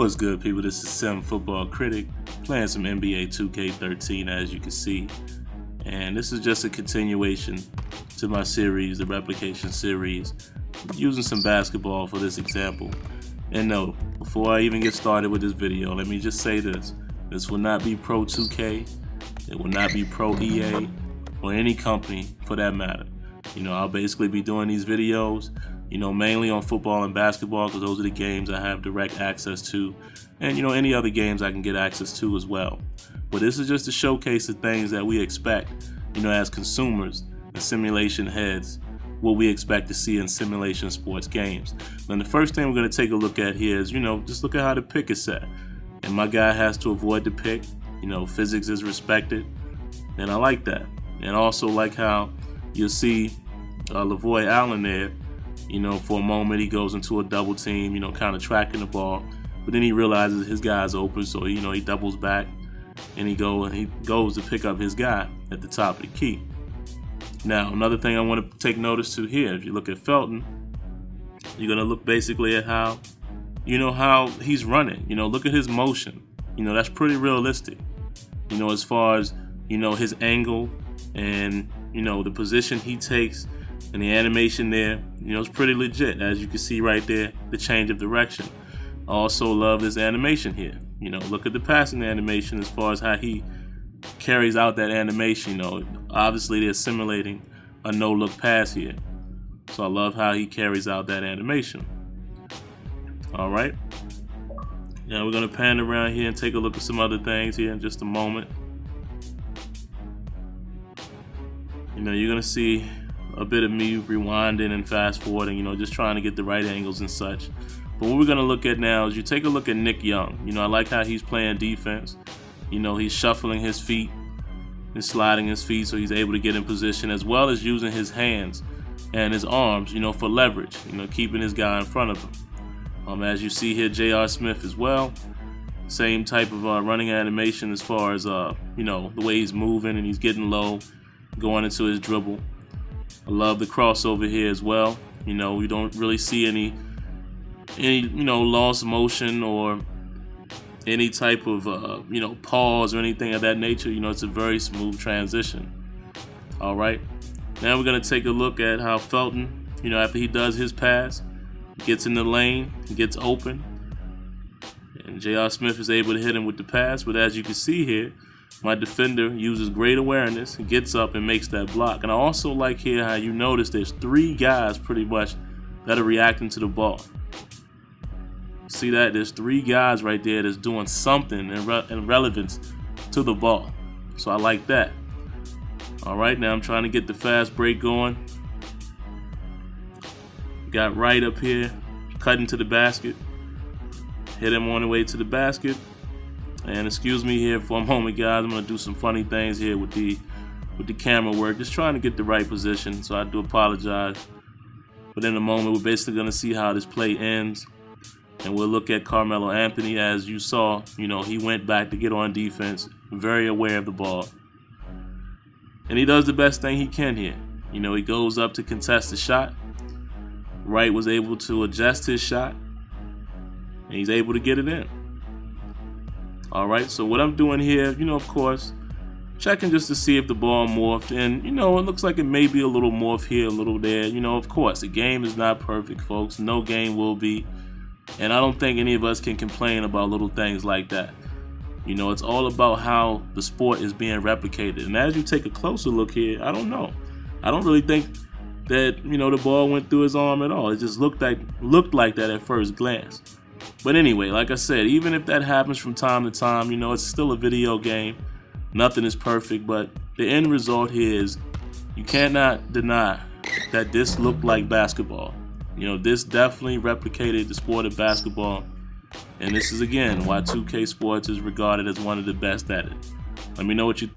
What's good, people? This is SimFBallCritic playing some NBA 2K13, as you can see, and this is just a continuation to my series, the Replicaton Series, using some basketball for this example. And no, before I even get started with this video, let me just say this will not be Pro 2K, it will not be Pro EA, or any company for that matter. I'll basically be doing these videos mainly on football and basketball, because those are the games I have direct access to, and any other games I can get access to as well. But this is just to showcase the things that we expect, as consumers and simulation heads, what we expect to see in simulation sports games. Now, the first thing we're going to take a look at here is, just look at how the pick is set. And my guy has to avoid the pick. Physics is respected, and I like that. And also like how you'll see Lavoy Allen there. For a moment he goes into a double team, kind of tracking the ball, but then he realizes his guy's open, so he doubles back and he goes to pick up his guy at the top of the key. Now, another thing I want to take notice to here, if you look at Felton, you're gonna look basically at how how he's running. Look at his motion. That's pretty realistic. As far as his angle and the position he takes. And the animation there, it's pretty legit, as you can see right there, the change of direction. I also love this animation here. Look at the passing animation as far as how he carries out that animation. Obviously they're simulating a no-look pass here. So I love how he carries out that animation. All right. Now we're gonna pan around here and take a look at some other things here in just a moment. You're gonna see a bit of me rewinding and fast forwarding, just trying to get the right angles and such. But what we're going to look at now is you take a look at Nick Young. I like how he's playing defense. He's shuffling his feet and sliding his feet so he's able to get in position, as well as using his hands and his arms, for leverage, keeping his guy in front of him. As you see here, J.R. Smith as well. Same type of running animation as far as, the way he's moving and he's getting low, going into his dribble. I love the crossover here as well. We don't really see any lost motion or any type of pause or anything of that nature. It's a very smooth transition. All right, now we're gonna take a look at how Felton, after he does his pass, gets in the lane, gets open, and J.R. Smith is able to hit him with the pass. But as you can see here, my defender uses great awareness and gets up and makes that block. And I also like here how you notice there's three guys pretty much that are reacting to the ball. See that? There's three guys right there that's doing something in relevance to the ball. So I like that. All right, now I'm trying to get the fast break going. Got right up here, cutting to the basket. Hit him on the way to the basket. And excuse me here for a moment, guys. I'm gonna do some funny things here with the camera work, just trying to get the right position. So I do apologize. But in a moment, we're basically gonna see how this play ends, and we'll look at Carmelo Anthony. As you saw, he went back to get on defense, very aware of the ball, and he does the best thing he can here. He goes up to contest the shot. Wright was able to adjust his shot, and he's able to get it in. All right, so what I'm doing here, of course, checking just to see if the ball morphed. And, it looks like it may be a little morph here, a little there. Of course, the game is not perfect, folks. No game will be. And I don't think any of us can complain about little things like that. It's all about how the sport is being replicated. And as you take a closer look here, I don't know. I don't really think that, the ball went through his arm at all. It just looked like that at first glance. But anyway, like I said, even if that happens from time to time, it's still a video game. Nothing is perfect, but the end result here is you cannot deny that this looked like basketball. This definitely replicated the sport of basketball. And this is, again, why 2K Sports is regarded as one of the best at it. Let me know what you